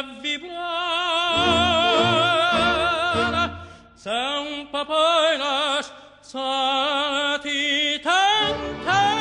vibrar sempre poi lasciati tentare.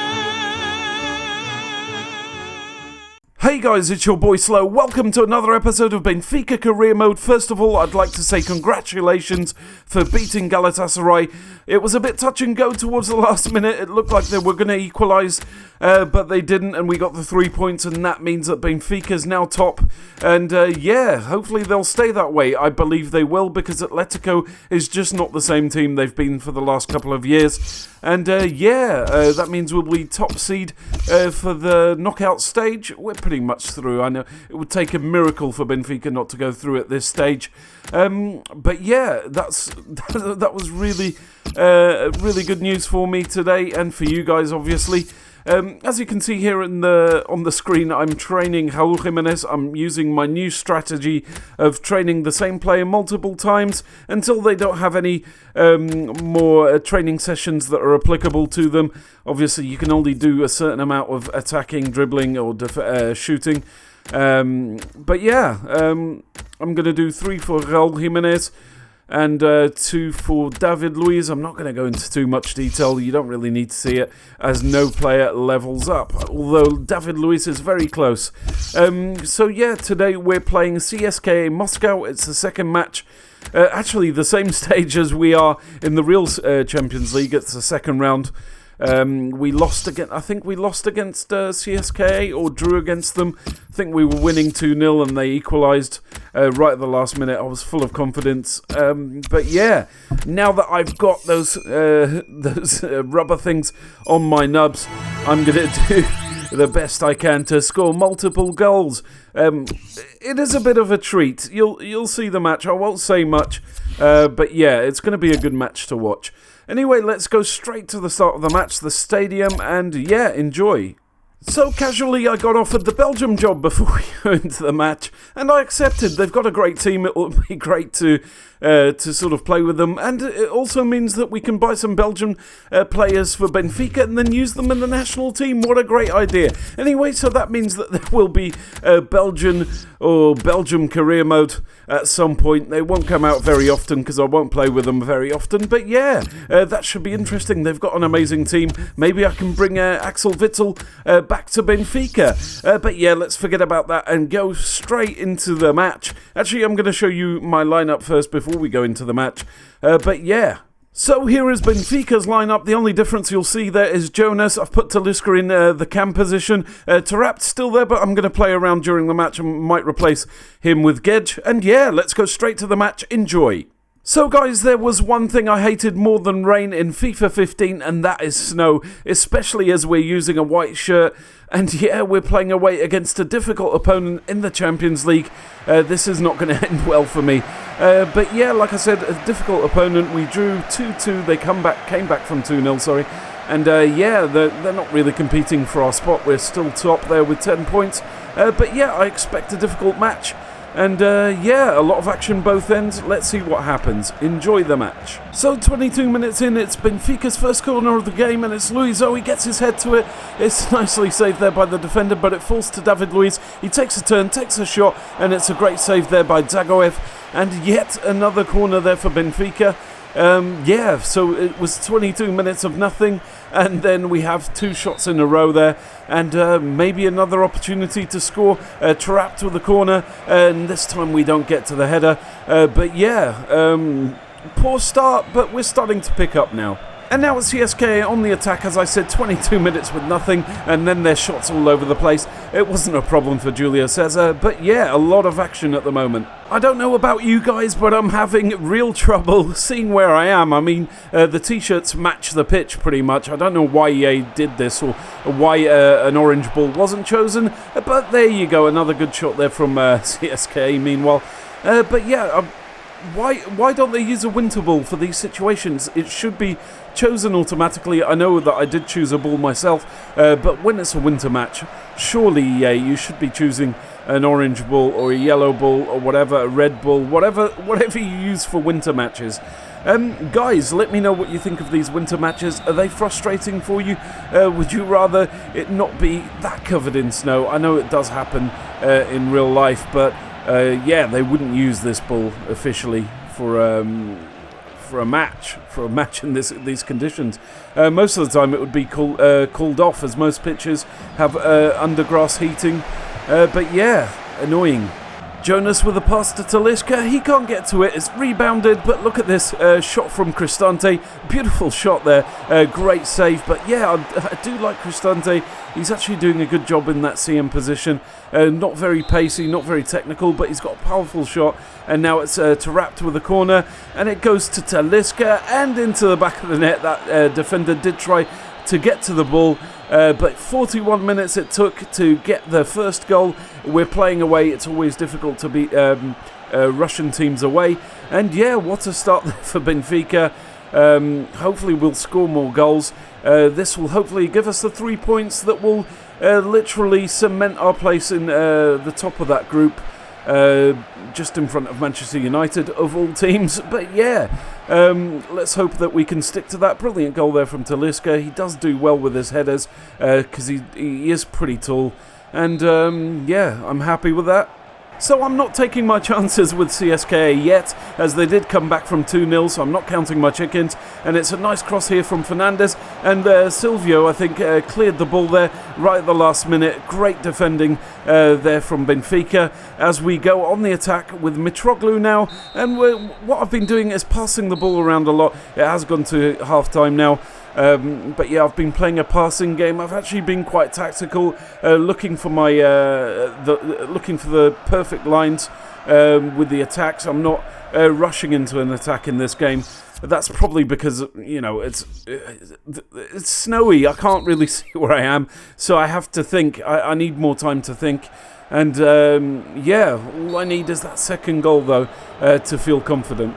Hey guys, it's your boy Slow. Welcome to another episode of Benfica Career Mode. First of all, I'd like to say congratulations for beating Galatasaray. It was a bit touch and go towards the last minute. It looked like they were going to equalise, but they didn't, and we got the 3 points, and that means that Benfica's now top. And yeah, hopefully they'll stay that way. I believe they will, because Atletico is just not the same team they've been for the last couple of years. And that means we'll be top seed for the knockout stage. We're pretty much through. I know it would take a miracle for Benfica not to go through at this stage. But yeah, that was really good news for me today, and for you guys, obviously. As you can see here on the screen, I'm training Raul Jimenez. I'm using my new strategy of training the same player multiple times until they don't have any more training sessions that are applicable to them. Obviously, you can only do a certain amount of attacking, dribbling, or shooting. But yeah, I'm going to do 3 for Raul Jimenez and 2 for David Luiz. I'm not going to go into too much detail. You don't really need to see it, as no player levels up, although David Luiz is very close. So yeah, today we're playing CSKA Moscow. It's the second match. Actually, the same stage as we are in the real Champions League. It's the second round. We lost against CSKA, or drew against them. I think we were winning 2-0 and they equalised right at the last minute. I was full of confidence. But yeah, now that I've got those rubber things on my nubs, I'm going to do the best I can to score multiple goals. It is a bit of a treat. You'll see the match. I won't say much, but yeah, it's going to be a good match to watch. Anyway, let's go straight to the start of the match, the stadium, and yeah, enjoy. So casually, I got offered the Belgium job before we go into the match, and I accepted. They've got a great team. It will be great to sort of play with them, and it also means that we can buy some Belgian players for Benfica and then use them in the national team. What a great idea. Anyway, so that means that there will be Belgian Career Mode at some point. They won't come out very often because I won't play with them very often, but yeah, that should be interesting. They've got an amazing team. Maybe I can bring Axel Witsel back to Benfica. But yeah, let's forget about that and go straight into the match. Actually, I'm going to show you my lineup first before we go into the match. But yeah. So here is Benfica's lineup. The only difference you'll see there is Jonas. I've put Talisca in the cam position. Tarap's still there, but I'm going to play around during the match and might replace him with Guedes. And yeah, let's go straight to the match. Enjoy. So guys, there was one thing I hated more than rain in FIFA 15, and that is snow, especially as we're using a white shirt. And yeah, we're playing away against a difficult opponent in the Champions League. This is not going to end well for me. But yeah, like I said, a difficult opponent. We drew 2-2. They came back from 2-0, sorry. And yeah, they're not really competing for our spot. We're still top there with 10 points. But yeah, I expect a difficult match. And yeah, a lot of action both ends. Let's see what happens. Enjoy the match. So 22 minutes in, it's Benfica's first corner of the game, and it's Luiz. He gets his head to it. It's nicely saved there by the defender, but it falls to David Luiz. He takes a turn, takes a shot, and it's a great save there by Zagoev. And yet another corner there for Benfica. Yeah, so it was 22 minutes of nothing, and then we have 2 shots in a row there, and maybe another opportunity to score. Trapped with the corner, and this time we don't get to the header. But yeah, poor start, but we're starting to pick up now. And now it's CSK on the attack, as I said, 22 minutes with nothing, and then their shots all over the place. It wasn't a problem for Julio Cesar, but yeah, a lot of action at the moment. I don't know about you guys, but I'm having real trouble seeing where I am. I mean, the t-shirts match the pitch pretty much. I don't know why EA did this, or why an orange ball wasn't chosen, but there you go, another good shot there from CSK meanwhile. But yeah, why don't they use a winter ball for these situations? It should be chosen automatically. I know that I did choose a ball myself, but when it's a winter match, surely you should be choosing an orange ball or a yellow ball or whatever, a red ball, whatever you use for winter matches. Guys, let me know what you think of these winter matches. Are they frustrating for you? Would you rather it not be that covered in snow? I know it does happen in real life, but yeah, they wouldn't use this ball officially for a match in these conditions. Most of the time it would be called off, as most pitches have undergrass heating. But yeah, annoying. Jonas with a pass to Talisca. He can't get to it. It's rebounded, but look at this shot from Cristante. Beautiful shot there. Great save. But yeah, I do like Cristante. He's actually doing a good job in that CM position. Not very pacey, not very technical, but he's got a powerful shot. And now it's Taarabt with a corner, and it goes to Talisca and into the back of the net. That defender did try to get to the ball, but 41 minutes it took to get the first goal. We're playing away. It's always difficult to beat Russian teams away. And yeah, what a start there for Benfica. Hopefully we'll score more goals. This will hopefully give us the 3 points that will literally cement our place in the top of that group. Just in front of Manchester United of all teams. But yeah, let's hope that we can stick to that. Brilliant goal there from Talisca. He does do well with his headers because he is pretty tall. And yeah, I'm happy with that. So I'm not taking my chances with CSKA yet, as they did come back from 2-0, so I'm not counting my chickens. And it's a nice cross here from Fernandes, and Silvio, I think, cleared the ball there right at the last minute. Great defending there from Benfica as we go on the attack with Mitroglou now. And what I've been doing is passing the ball around a lot. It has gone to half-time now. But yeah, I've been playing a passing game. I've actually been quite tactical, looking for the perfect lines with the attacks. I'm not rushing into an attack in this game. That's probably because, you know, it's snowy. I can't really see where I am, so I have to think. I need more time to think. And yeah, all I need is that second goal though to feel confident.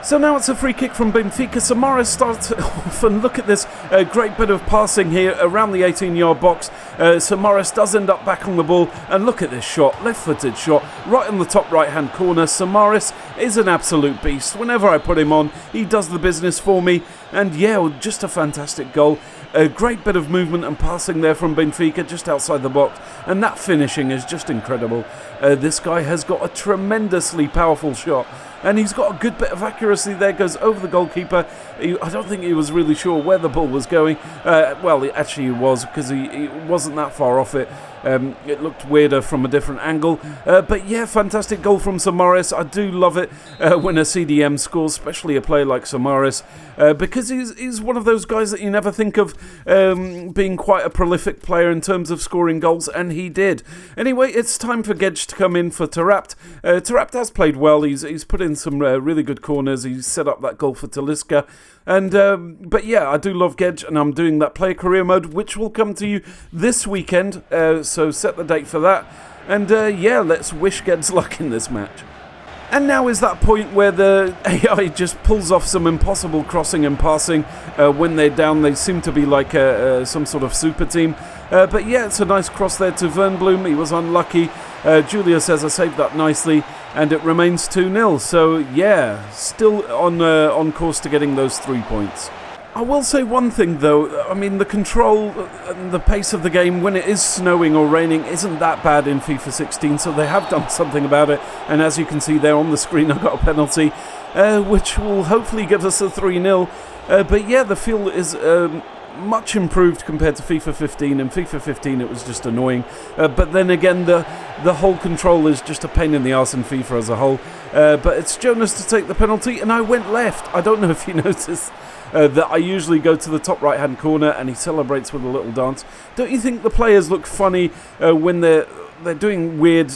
So now it's a free kick from Benfica. Samaras starts off, and look at this great bit of passing here around the 18-yard box. Samaras does end up back on the ball, and look at this shot, left-footed shot, right on the top right-hand corner. Samaras is an absolute beast. Whenever I put him on, he does the business for me, and yeah, just a fantastic goal. A great bit of movement and passing there from Benfica just outside the box, and that finishing is just incredible. This guy has got a tremendously powerful shot, and he's got a good bit of accuracy there, goes over the goalkeeper. I don't think he was really sure where the ball was going. Well, actually he was, because he wasn't that far off it. It looked weirder from a different angle. But yeah, fantastic goal from Samaras. I do love it when a CDM scores, especially a player like Samaras, because he's one of those guys that you never think of being quite a prolific player in terms of scoring goals, and he did. Anyway, it's time for Guedes to come in for Taarabt. Taarabt has played well. He's put in some really good corners. He's set up that goal for Talisca. And but yeah, I do love Guedes, and I'm doing that player career mode, which will come to you this weekend. So set the date for that. And yeah, let's wish Guedes luck in this match. And now is that point where the AI just pulls off some impossible crossing and passing. When they're down, they seem to be like some sort of super team. But yeah, it's a nice cross there to Vernbloom. He was unlucky. Julia says I saved that nicely, and it remains 2-0. So yeah, still on course to getting those 3 points. I will say one thing though, I mean the control and the pace of the game when it is snowing or raining isn't that bad in FIFA 16, so they have done something about it, and as you can see there on the screen I got a penalty, which will hopefully give us a 3-0, but yeah, the feel is much improved compared to FIFA 15. In FIFA 15 it was just annoying, but then again the whole control is just a pain in the arse in FIFA as a whole. But it's Jonas to take the penalty, and I went left. I don't know if you noticed that I usually go to the top right hand corner, and he celebrates with a little dance. Don't you think the players look funny when they're doing weird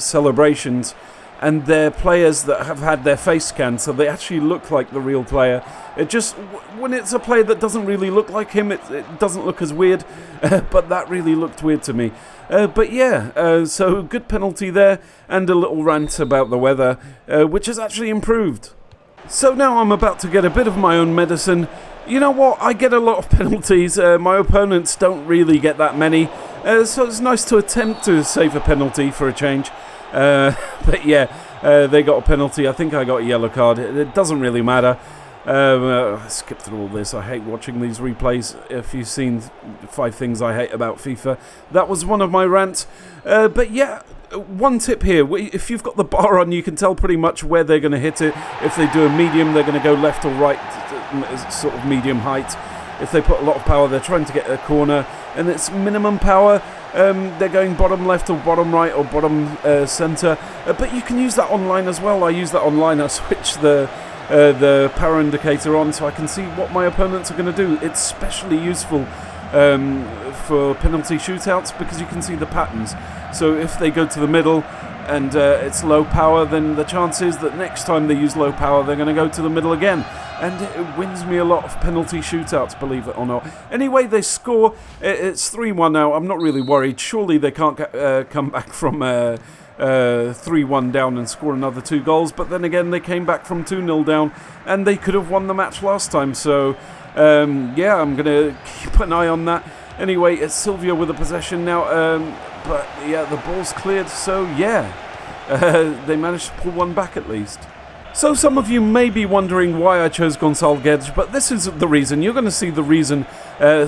celebrations, and they're players that have had their face scanned, so they actually look like the real player? It just, when it's a player that doesn't really look like him, it doesn't look as weird, but that really looked weird to me. But yeah, so good penalty there, and a little rant about the weather, which has actually improved. So now I'm about to get a bit of my own medicine. You know what, I get a lot of penalties, my opponents don't really get that many, so it's nice to attempt to save a penalty for a change. But yeah, they got a penalty. I think I got a yellow card. It doesn't really matter. I skipped through all this. I hate watching these replays. If you've seen 5 things I hate about FIFA, that was one of my rants. But yeah, one tip here, if you've got the bar on, you can tell pretty much where they're going to hit it. If they do a medium, they're going to go left or right, sort of medium height. If they put a lot of power, they're trying to get a corner, and it's minimum power. They're going bottom left or bottom right or bottom centre. But you can use that online as well. I use that online. I switch the power indicator on so I can see what my opponents are going to do. It's especially useful for penalty shootouts because you can see the patterns. So if they go to the middle and it's low power, then the chance is that next time they use low power, they're going to go to the middle again. And it wins me a lot of penalty shootouts, believe it or not. Anyway, they score. It's 3-1 now. I'm not really worried. Surely they can't come back from 3-1 down and score another 2 goals. But then again, they came back from 2-0 down, and they could have won the match last time. So, yeah, I'm going to keep an eye on that. Anyway, it's Sylvia with the possession now. But, yeah, the ball's cleared. So, yeah, they managed to pull one back at least. So some of you may be wondering why I chose Gonçalo Guedes, but this is the reason. You're going to see the reason,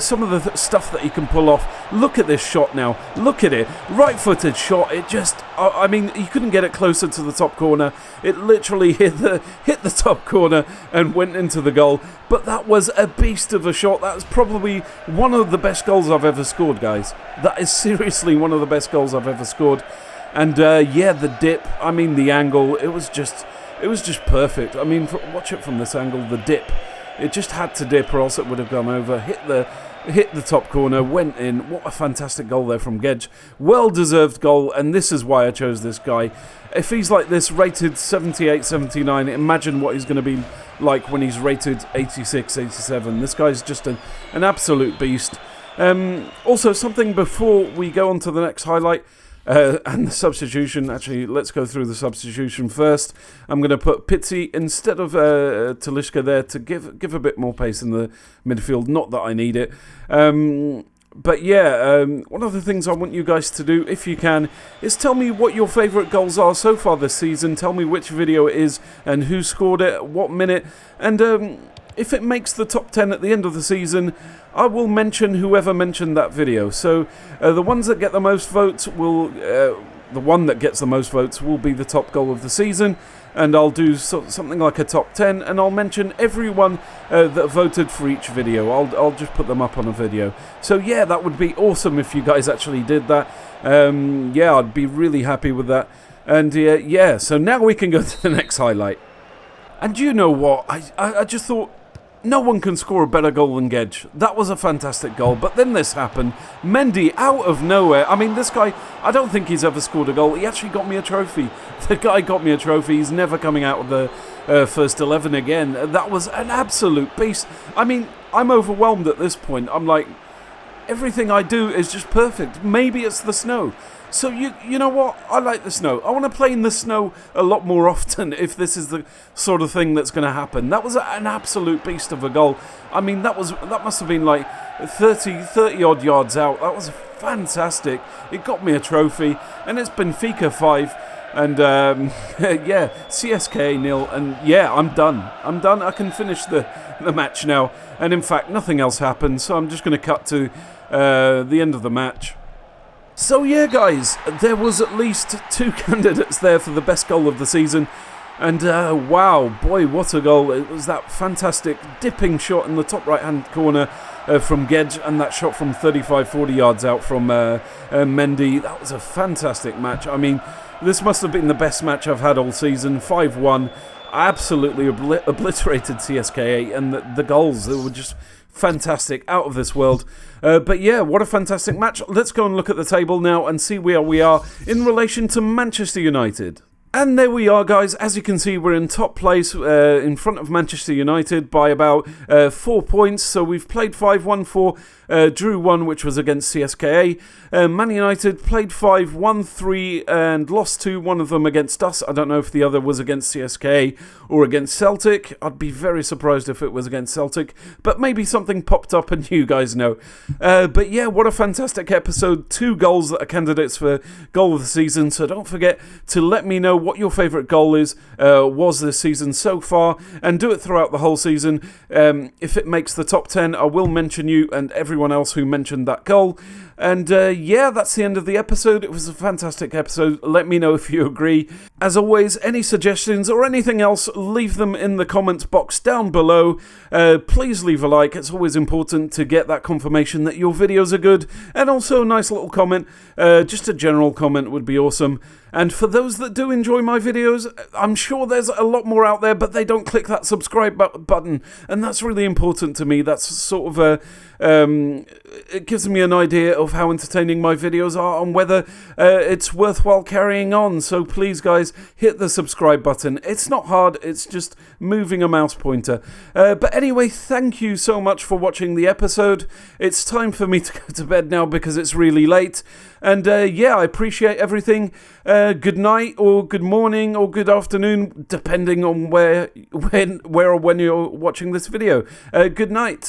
some of the stuff that he can pull off. Look at this shot now. Look at it. Right-footed shot. It just, I mean, he couldn't get it closer to the top corner. It literally hit the top corner and went into the goal. But that was a beast of a shot. That was probably one of the best goals I've ever scored, guys. That is seriously one of the best goals I've ever scored. And, yeah, the dip, I mean, the angle, it was just perfect. I mean, watch it from this angle, the dip. It just had to dip or else it would have gone over. Hit the top corner, went in. What a fantastic goal there from Guedes. Well-deserved goal, and this is why I chose this guy. If he's like this, rated 78, 79, imagine what he's going to be like when he's rated 86, 87. This guy's just an absolute beast. Also, something before we go on to the next highlight, and the substitution. Actually, let's go through the substitution first. I'm going to put Pizzi instead of Talisca there to give a bit more pace in the midfield. Not that I need it. But yeah, one of the things I want you guys to do, if you can, is tell me what your favourite goals are so far this season. Tell me which video it is and who scored it, what minute. And if it makes the top 10 at the end of the season, I will mention whoever mentioned that video. So the ones that get the most votes will, the one that gets the most votes will be the top goal of the season. And I'll do something like a top 10, and I'll mention everyone that voted for each video. I'll just put them up on a video. So yeah, that would be awesome if you guys actually did that. Yeah, I'd be really happy with that. And yeah, so now we can go to the next highlight. And you know what? I just thought, no one can score a better goal than Guedes. That was a fantastic goal. But then this happened. Mendy, out of nowhere. I mean, this guy, I don't think he's ever scored a goal. He actually got me a trophy. The guy got me a trophy. He's never coming out of the first 11 again. That was an absolute beast. I mean, I'm overwhelmed at this point. I'm like, everything I do is just perfect. Maybe it's the snow. So you know what? I like the snow. I want to play in the snow a lot more often if this is the sort of thing that's going to happen. That was an absolute beast of a goal. I mean, that must have been like 30 odd yards out. That was fantastic. It got me a trophy, and it's Benfica 5 and yeah, CSKA 0, and yeah, I'm done. I can finish the match now, and in fact nothing else happened, so I'm just going to cut to the end of the match. So yeah, guys, there was at least 2 candidates there for the best goal of the season. And wow, boy, what a goal. It was that fantastic dipping shot in the top right-hand corner from Guedes, and that shot from 35, 40 yards out from Mendy. That was a fantastic match. I mean, this must have been the best match I've had all season. 5-1. I absolutely obliterated CSKA, and the goals, they were just fantastic, out of this world. But yeah, what a fantastic match. Let's go and look at the table now and see where we are in relation to Manchester United. And there we are, guys. As you can see, we're in top place in front of Manchester United by about 4 points. So we've played 5-1-4, drew 1, which was against CSKA. Man United played 5, won 3, and lost 2, one of them against us. I don't know if the other was against CSKA or against Celtic. I'd be very surprised if it was against Celtic, but maybe something popped up and you guys know. But yeah, what a fantastic episode. 2 goals that are candidates for goal of the season. So don't forget to let me know what your favourite goal was this season so far, and do it throughout the whole season. If it makes the top 10, I will mention you and everyone else who mentioned that goal. And yeah, that's the end of the episode. It was a fantastic episode. Let me know if you agree. As always, any suggestions or anything else, leave them in the comments box down below. Please leave a like. It's always important to get that confirmation that your videos are good. And also a nice little comment. Just a general comment would be awesome. And for those that do enjoy my videos, I'm sure there's a lot more out there, but they don't click that subscribe button. And that's really important to me. That's sort of it gives me an idea of how entertaining my videos are and whether it's worthwhile carrying on. So please, guys, hit the subscribe button. It's not hard. It's just moving a mouse pointer. But anyway, thank you so much for watching the episode. It's time for me to go to bed now because it's really late. And yeah, I appreciate everything. Good night or good morning or good afternoon, depending on where or when you're watching this video. Good night.